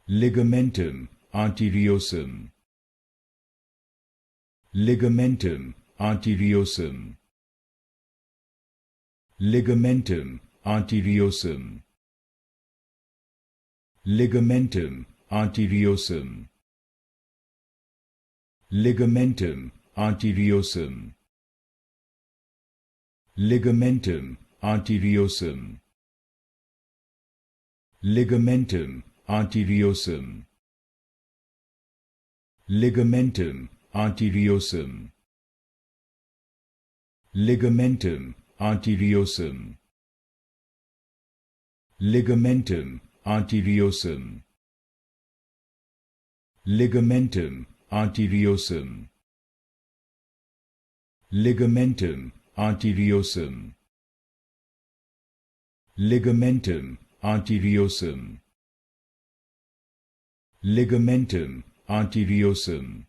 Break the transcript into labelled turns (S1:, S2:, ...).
S1: Ligamentum Arteriosum. Ligamentum Arteriosum. Ligamentum Arteriosum. Ligamentum Arteriosum. Ligamentum Arteriosum. Ligamentum Arteriosum. Ligamentum Arteriosum. Ligamentum Arteriosum. Ligamentum Arteriosum. Ligamentum Arteriosum. Ligamentum Arteriosum. Ligamentum Arteriosum. Ligamentum Arteriosum. Ligamentum Arteriosum.